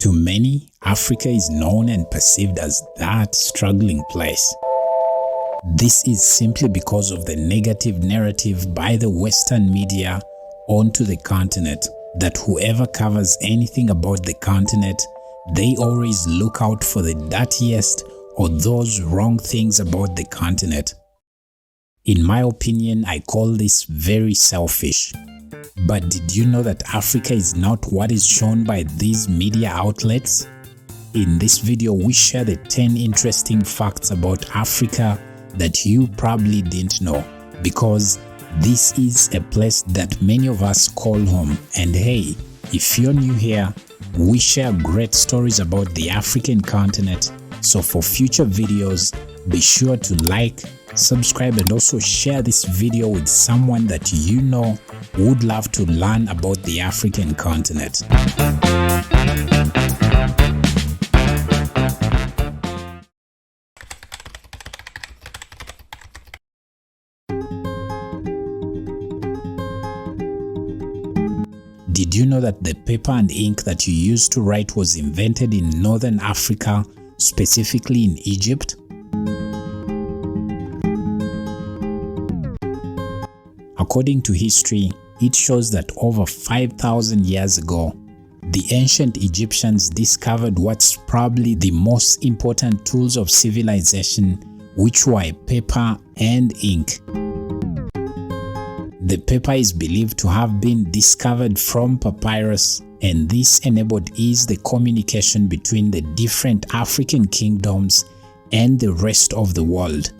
To many, Africa is known and perceived as that struggling place. This is simply because of the negative narrative by the Western media onto the continent, that whoever covers anything about the continent, they always look out for the dirtiest or those wrong things about the continent. In my opinion, I call this very selfish. But did you know that Africa is not what is shown by these media outlets? In this video, we share the 10 interesting facts about Africa that you probably didn't know, because this is a place that many of us call home. And hey, if you're new here, we share great stories about the African continent. So for future videos, be sure to like, subscribe, and also share this video with someone that you know would love to learn about the African continent. Did you know that the paper and ink that you use to write was invented in Northern Africa, specifically in Egypt? According to history, it shows that over 5,000 years ago, the ancient Egyptians discovered what's probably the most important tools of civilization, which were paper and ink. The paper is believed to have been discovered from papyrus, and this enabled the communication between the different African kingdoms and the rest of the world.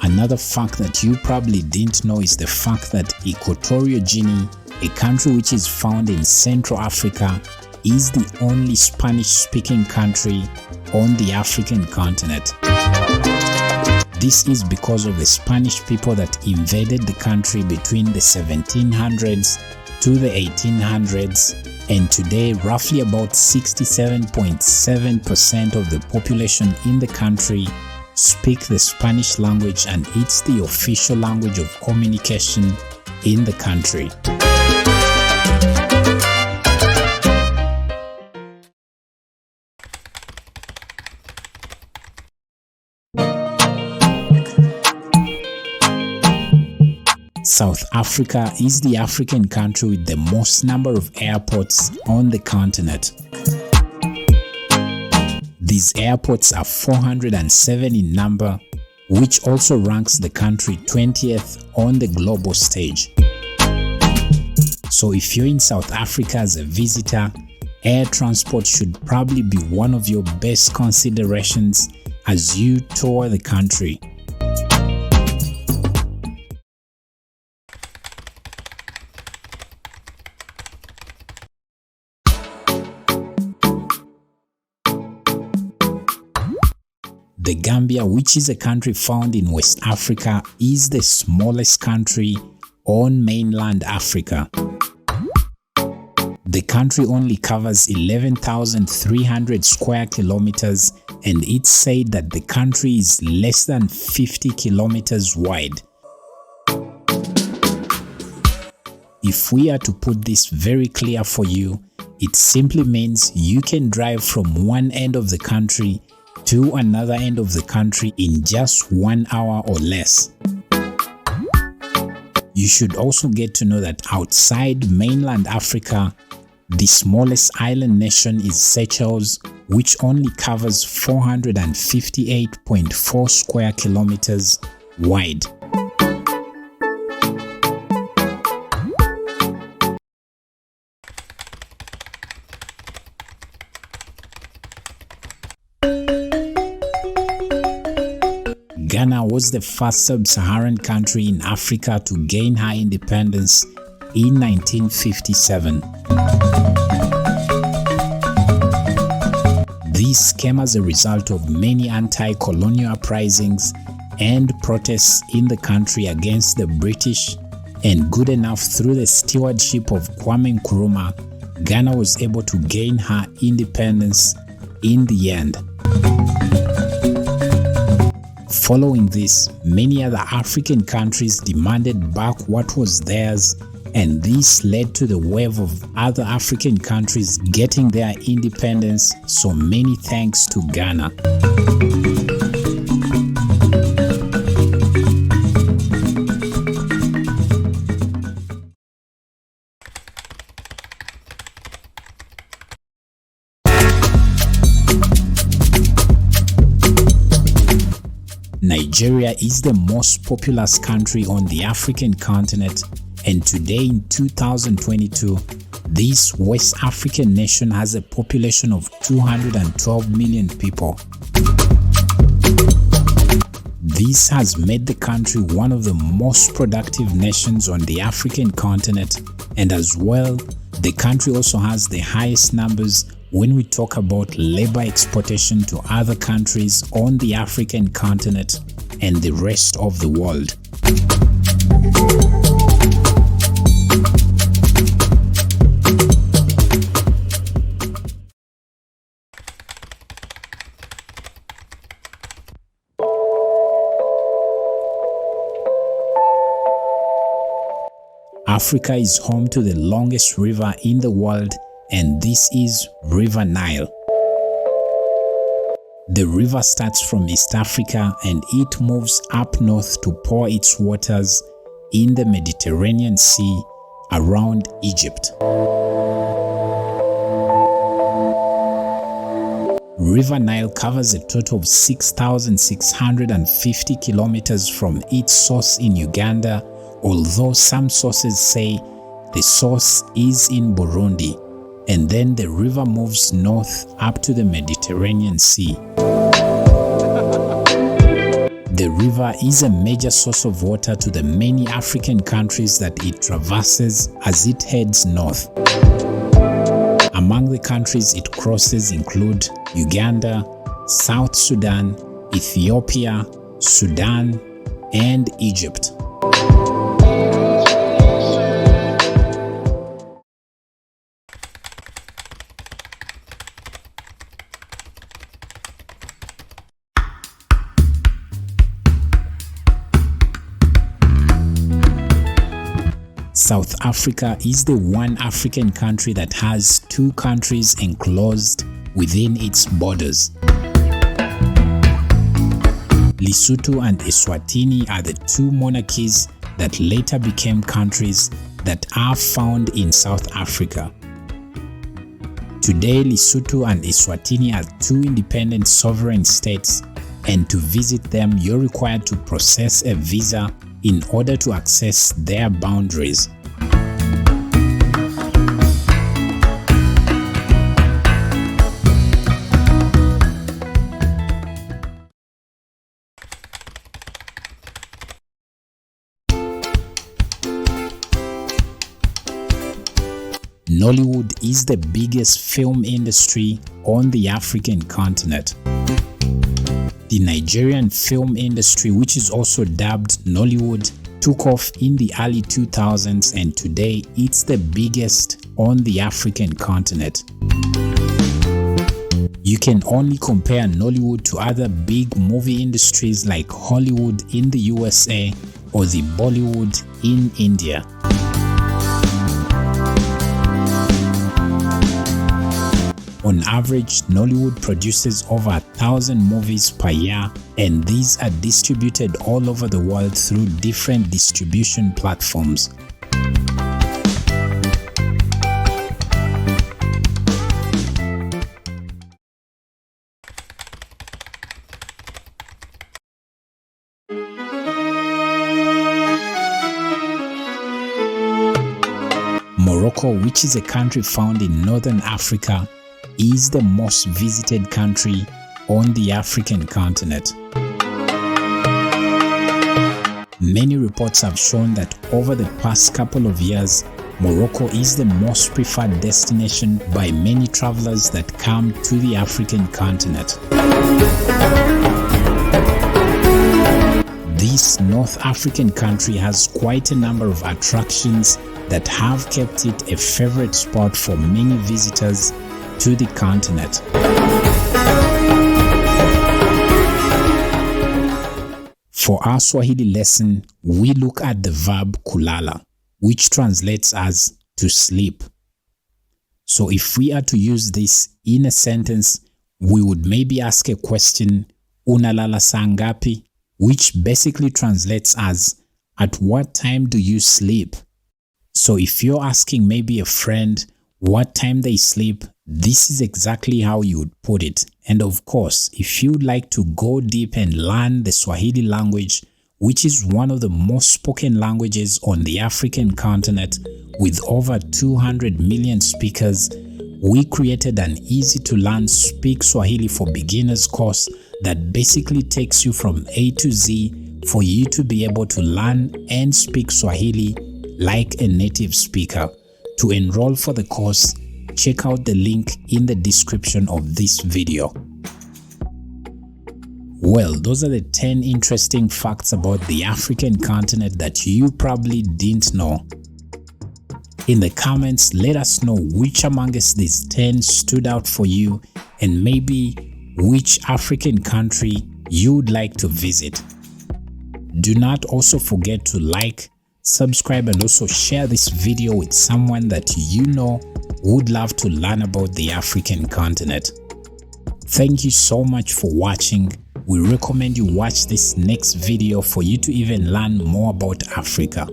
Another fact that you probably didn't know is the fact that Equatorial Guinea, a country which is found in Central Africa, is the only Spanish-speaking country on the African continent. This is because of the Spanish people that invaded the country between the 1700s to the 1800s, and today roughly about 67.7% of the population in the country speak the Spanish language, and it's the official language of communication in the country. South Africa is the African country with the most number of airports on the continent. These airports are 407 in number, which also ranks the country 20th on the global stage. So if you're in South Africa as a visitor, air transport should probably be one of your best considerations as you tour the country. The Gambia, which is a country found in West Africa, is the smallest country on mainland Africa. The country only covers 11,300 square kilometers, and it's said that the country is less than 50 kilometers wide. If we are to put this very clear for you, it simply means you can drive from one end of the country to another end of the country in just 1 hour or less. You should also get to know that outside mainland Africa, the smallest island nation is Seychelles, which only covers 458.4 square kilometers wide. Ghana was the first sub-Saharan country in Africa to gain her independence in 1957. This came as a result of many anti-colonial uprisings and protests in the country against the British, and good enough through the stewardship of Kwame Nkrumah, Ghana was able to gain her independence in the end. Following this, many other African countries demanded back what was theirs, and this led to the wave of other African countries getting their independence, so many thanks to Ghana. Nigeria is the most populous country on the African continent, and today in 2022, this West African nation has a population of 212 million people. This has made the country one of the most productive nations on the African continent, and as well, the country also has the highest numbers when we talk about labor exportation to other countries on the African continent and the rest of the world. Africa is home to the longest river in the world, and this is River Nile. The river starts from East Africa and it moves up north to pour its waters in the Mediterranean Sea around Egypt. River Nile covers a total of 6,650 kilometers from its source in Uganda, although some sources say the source is in Burundi, and then the river moves north up to the Mediterranean Sea. The river is a major source of water to the many African countries that it traverses as it heads north. Among the countries it crosses include Uganda, South Sudan, Ethiopia, Sudan, and Egypt. South Africa is the one African country that has two countries enclosed within its borders. Lesotho and Eswatini are the two monarchies that later became countries that are found in South Africa. Today, Lesotho and Eswatini are two independent sovereign states, and to visit them you're required to process a visa in order to access their boundaries. Nollywood is the biggest film industry on the African continent. The Nigerian film industry, which is also dubbed Nollywood, took off in the early 2000s, and today it's the biggest on the African continent. You can only compare Nollywood to other big movie industries like Hollywood in the USA or the Bollywood in India. On average, Nollywood produces over 1,000 movies per year, and these are distributed all over the world through different distribution platforms. Morocco, which is a country found in northern Africa, is the most visited country on the African continent. Many reports have shown that over the past couple of years, Morocco is the most preferred destination by many travelers that come to the African continent. This North African country has quite a number of attractions that have kept it a favorite spot for many visitors to the continent. For our Swahili lesson, we look at the verb kulala, which translates as to sleep. So if we are to use this in a sentence, we would maybe ask a question, unalala saa ngapi, which basically translates as, at what time do you sleep? So if you're asking maybe a friend what time they sleep, this is exactly how you would put it. And of course, if you'd like to go deep and learn the Swahili language, which is one of the most spoken languages on the African continent with over 200 million speakers, we created an easy-to-learn Speak Swahili for Beginners course that basically takes you from A to Z for you to be able to learn and speak Swahili like a native speaker. To enroll for the course, check out the link in the description of this video. Well, those are the 10 interesting facts about the African continent that you probably didn't know. In the comments, let us know which amongst these 10 stood out for you and maybe which African country you would like to visit. Do not also forget to like, subscribe and also share this video with someone that you know would love to learn about the African continent. Thank you so much for watching. We recommend you watch this next video for you to even learn more about Africa.